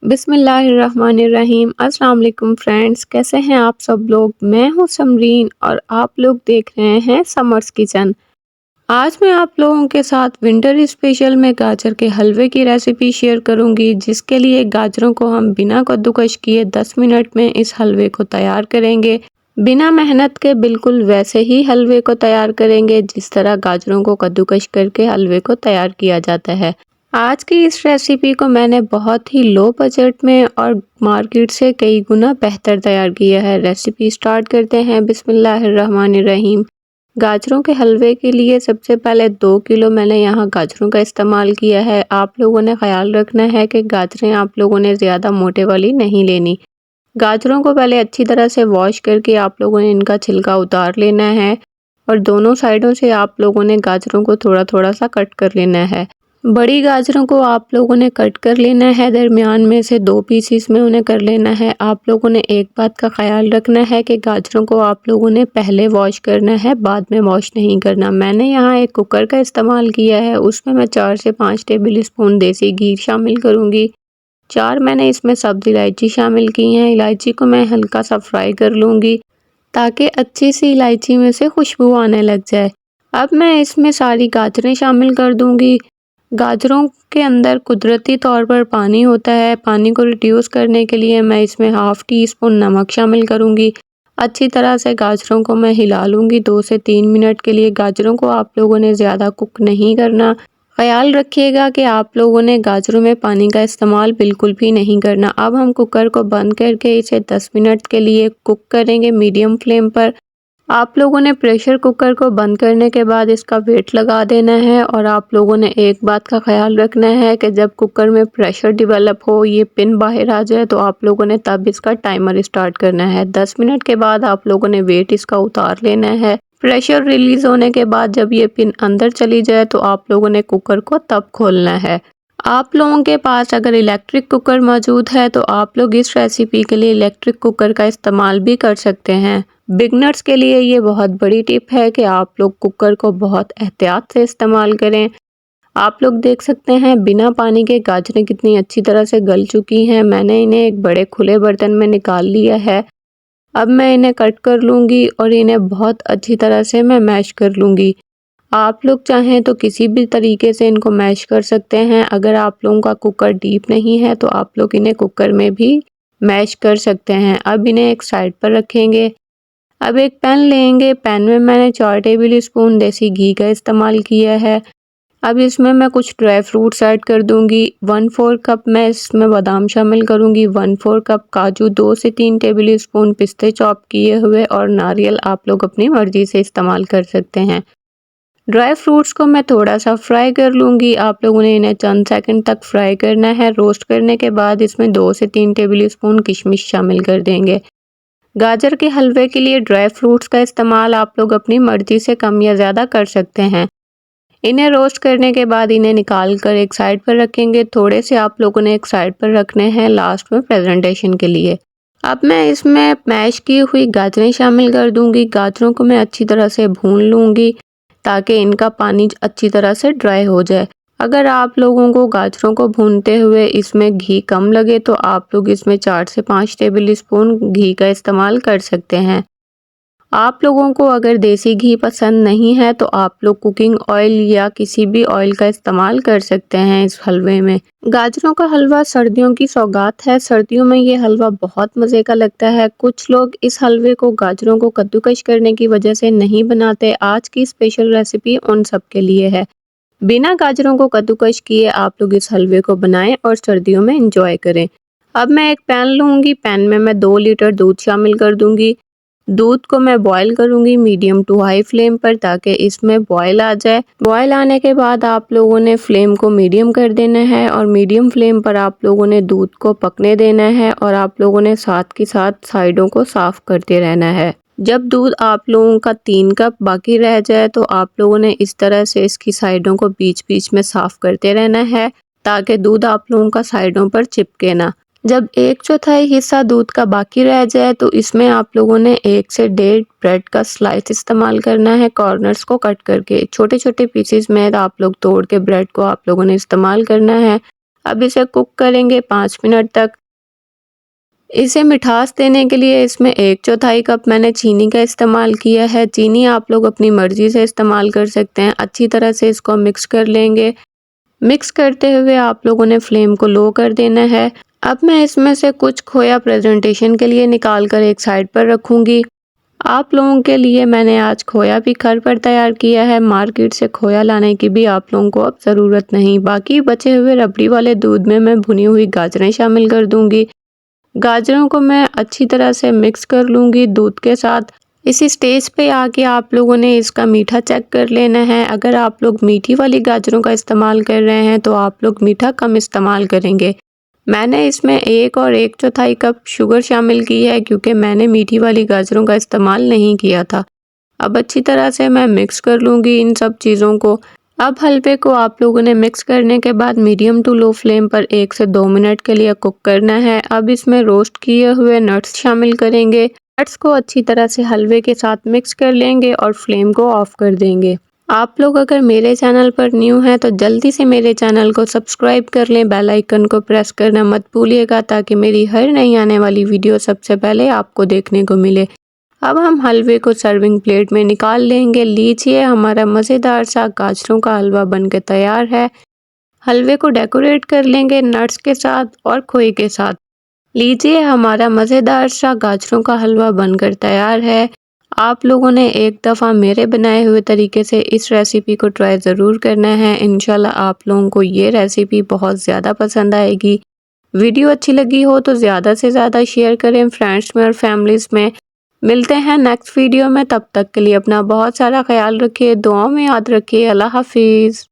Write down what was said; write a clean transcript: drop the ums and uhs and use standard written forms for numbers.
बिस्मिल्लाहिर्रहमानिर्रहीम। अस्सलाम वालेकुम फ्रेंड्स, कैसे हैं आप सब लोग। मैं हूं समरीन और आप लोग देख रहे हैं समर्स किचन। आज मैं आप लोगों के साथ विंटर स्पेशल में गाजर के हलवे की रेसिपी शेयर करूंगी, जिसके लिए गाजरों को हम बिना कद्दूकस किए 10 मिनट में इस हलवे को तैयार करेंगे। बिना मेहनत के बिल्कुल वैसे ही हलवे को तैयार करेंगे जिस तरह गाजरों को कद्दूकस करके हलवे को तैयार किया जाता है। आज की इस रेसिपी को मैंने बहुत ही लो बजट में और मार्केट से कई गुना बेहतर तैयार किया है। रेसिपी स्टार्ट करते हैं। बिस्मिल्लाहिर्रहमानिर्रहीम। गाजरों के हलवे के लिए सबसे पहले 2 किलो मैंने यहाँ गाजरों का इस्तेमाल किया है। आप लोगों ने ख्याल रखना है कि गाजरें आप लोगों ने ज़्यादा मोटे वाली नहीं लेनी। गाजरों को पहले अच्छी तरह से वॉश करके आप लोगों ने इनका छिलका उतार लेना है और दोनों साइडों से आप लोगों ने गाजरों को थोड़ा थोड़ा सा कट कर लेना है। बड़ी गाजरों को आप लोगों ने कट कर लेना है, दरमियान में से 2 पीसीस में उन्हें कर लेना है। आप लोगों ने एक बात का ख्याल रखना है कि गाजरों को आप लोगों ने पहले वॉश करना है, बाद में वॉश नहीं करना। मैंने यहाँ एक कुकर का इस्तेमाल किया है, उसमें मैं 4 से 5 टेबल स्पून देसी घी शामिल करूँगी। 4 मैंने इसमें सब्ज़ इलायची शामिल की हैं। इलायची को मैं हल्का सा फ्राई कर लूँगी ताकि अच्छी सी इलायची में से खुशबू आने लग जाए। अब मैं इसमें सारी गाजरें शामिल कर दूँगी। गाजरों के अंदर कुदरती तौर पर पानी होता है। पानी को रिड्यूस करने के लिए मैं इसमें हाफ़ टी स्पून नमक शामिल करूँगी। अच्छी तरह से गाजरों को मैं हिला लूँगी 2 से 3 मिनट के लिए। गाजरों को आप लोगों ने ज़्यादा कुक नहीं करना। ख्याल रखिएगा कि आप लोगों ने गाजरों में पानी का इस्तेमाल बिल्कुल भी नहीं करना। अब हम कुकर को बंद करके इसे 10 मिनट के लिए कुक करेंगे मीडियम फ्लेम पर। आप लोगों ने प्रेशर कुकर को बंद करने के बाद इसका वेट लगा देना है और आप लोगों ने एक बात का ख्याल रखना है कि जब कुकर में प्रेशर डेवलप हो, ये पिन बाहर आ जाए, तो आप लोगों ने तब इसका टाइमर स्टार्ट करना है। 10 मिनट के बाद आप लोगों ने वेट इसका उतार लेना है। प्रेशर रिलीज होने के बाद जब ये पिन अंदर चली जाए तो आप लोगों ने कुकर को तब खोलना है। आप लोगों के पास अगर इलेक्ट्रिक कुकर मौजूद है तो आप लोग इस रेसिपी के लिए इलेक्ट्रिक कुकर का इस्तेमाल भी कर सकते हैं। बिगनर्स के लिए ये बहुत बड़ी टिप है कि आप लोग कुकर को बहुत एहतियात से इस्तेमाल करें। आप लोग देख सकते हैं बिना पानी के गाजरें कितनी अच्छी तरह से गल चुकी हैं। मैंने इन्हें एक बड़े खुले बर्तन में निकाल लिया है। अब मैं इन्हें कट कर लूँगी और इन्हें बहुत अच्छी तरह से मैं मैश कर लूँगी। आप लोग चाहें तो किसी भी तरीके से इनको मैश कर सकते हैं। अगर आप लोगों का कुकर डीप नहीं है तो आप लोग इन्हें कुकर में भी मैश कर सकते हैं। अब इन्हें एक साइड पर रखेंगे। अब एक पैन लेंगे। पैन में मैंने 4 टेबल स्पून देसी घी का इस्तेमाल किया है। अब इसमें मैं कुछ ड्राई फ्रूट्स ऐड कर दूंगी। 1/4 कप मैं इसमें बादाम शामिल करूंगी। 1/4 कप काजू, 2 से 3 टेबल स्पून पिस्ते चॉप किए हुए और नारियल आप लोग अपनी मर्जी से इस्तेमाल कर सकते हैं। ड्राई फ्रूट्स को मैं थोड़ा सा फ्राई कर लूँगी। आप लोगों ने इन्हें चंद सेकंड तक फ्राई करना है। रोस्ट करने के बाद इसमें 2 से 3 टेबल स्पून किशमिश शामिल कर देंगे। गाजर के हलवे के लिए ड्राई फ्रूट्स का इस्तेमाल आप लोग अपनी मर्जी से कम या ज़्यादा कर सकते हैं। इन्हें रोस्ट करने के बाद इन्हें निकाल कर एक साइड पर रखेंगे। थोड़े से आप लोगों ने एक साइड पर रखने हैं लास्ट में प्रेजेंटेशन के लिए। अब मैं इसमें मैश की हुई गाजरें शामिल कर दूंगी। गाजरों को मैं अच्छी तरह से भून लूँगी ताकि इनका पानी अच्छी तरह से ड्राई हो जाए। अगर आप लोगों को गाजरों को भूनते हुए इसमें घी कम लगे तो आप लोग इसमें 4 से 5 टेबल स्पून घी का इस्तेमाल कर सकते हैं। आप लोगों को अगर देसी घी पसंद नहीं है तो आप लोग कुकिंग ऑयल या किसी भी ऑयल का इस्तेमाल कर सकते हैं इस हलवे में। गाजरों का हलवा सर्दियों की सौगात है। सर्दियों में ये हलवा बहुत मज़े का लगता है। कुछ लोग इस हलवे को गाजरों को कद्दूकस करने की वजह से नहीं बनाते। आज की स्पेशल रेसिपी उन सब के लिए है। बिना गाजरों को कद्दूकस किए आप लोग इस हलवे को बनाएं और सर्दियों में एंजॉय करें। अब मैं एक पैन लूँगी। पैन में मैं 2 लीटर दूध शामिल कर दूँगी। दूध को मैं बॉईल करूँगी मीडियम टू हाई फ्लेम पर ताकि इसमें बॉईल आ जाए। बॉईल आने के बाद आप लोगों ने फ्लेम को मीडियम कर देना है और मीडियम फ्लेम पर आप लोगों ने दूध को पकने देना है और आप लोगों ने साथ के साथ साइडों को साफ करते रहना है। जब दूध आप लोगों का 3 कप बाकी रह जाए तो आप लोगों ने इस तरह से इसकी साइडों को बीच बीच में साफ करते रहना है ताकि दूध आप लोगों का साइडों पर चिपके ना। जब 1/4 हिस्सा दूध का बाकी रह जाए तो इसमें आप लोगों ने 1 से 1.5 ब्रेड का स्लाइस इस्तेमाल करना है। कॉर्नर्स को कट करके छोटे छोटे पीसेस में आप लोग तोड़ के ब्रेड को आप लोगों ने इस्तेमाल करना है। अब इसे कुक करेंगे 5 मिनट तक। इसे मिठास देने के लिए इसमें 1/4 कप मैंने चीनी का इस्तेमाल किया है। चीनी आप लोग अपनी मर्ज़ी से इस्तेमाल कर सकते हैं। अच्छी तरह से इसको मिक्स कर लेंगे। मिक्स करते हुए आप लोगों ने फ्लेम को लो कर देना है। अब मैं इसमें से कुछ खोया प्रेजेंटेशन के लिए निकाल कर एक साइड पर रखूँगी। आप लोगों के लिए मैंने आज खोया भी घर पर तैयार किया है। मार्केट से खोया लाने की भी आप लोगों को अब ज़रूरत नहीं। बाकी बचे हुए रबड़ी वाले दूध में मैं भुनी हुई गाजरें शामिल कर दूँगी। गाजरों को मैं अच्छी तरह से मिक्स कर लूँगी दूध के साथ। इसी स्टेज पे आके आप लोगों ने इसका मीठा चेक कर लेना है। अगर आप लोग मीठी वाली गाजरों का इस्तेमाल कर रहे हैं तो आप लोग मीठा कम इस्तेमाल करेंगे। मैंने इसमें 1 और 1/4 कप शुगर शामिल की है क्योंकि मैंने मीठी वाली गाजरों का इस्तेमाल नहीं किया था। अब अच्छी तरह से मैं मिक्स कर लूँगी इन सब चीज़ों को। अब हलवे को आप लोगों ने मिक्स करने के बाद मीडियम टू लो फ्लेम पर 1 से 2 मिनट के लिए कुक करना है। अब इसमें रोस्ट किए हुए नट्स शामिल करेंगे। नट्स को अच्छी तरह से हलवे के साथ मिक्स कर लेंगे और फ्लेम को ऑफ कर देंगे। आप लोग अगर मेरे चैनल पर न्यू हैं तो जल्दी से मेरे चैनल को सब्सक्राइब कर लें, बेल आइकन को प्रेस करना मत भूलिएगा ताकि मेरी हर नई आने वाली वीडियो सबसे पहले आपको देखने को मिले। अब हम हलवे को सर्विंग प्लेट में निकाल लेंगे। लीजिए हमारा मज़ेदार सा गाजरों का हलवा बनके तैयार है। हलवे को डेकोरेट कर लेंगे नट्स के साथ और खोए के साथ। लीजिए हमारा मज़ेदार सा गाजरों का हलवा बनकर तैयार है। आप लोगों ने एक दफ़ा मेरे बनाए हुए तरीके से इस रेसिपी को ट्राई ज़रूर करना है। इंशाल्लाह आप लोगों को ये रेसिपी बहुत ज़्यादा पसंद आएगी। वीडियो अच्छी लगी हो तो ज़्यादा से ज़्यादा शेयर करें फ्रेंड्स में और फैमिलीज़ में। मिलते हैं नेक्स्ट वीडियो में, तब तक के लिए अपना बहुत सारा ख्याल रखिए, दुआओं में याद रखिए। अल्लाह हाफिज़।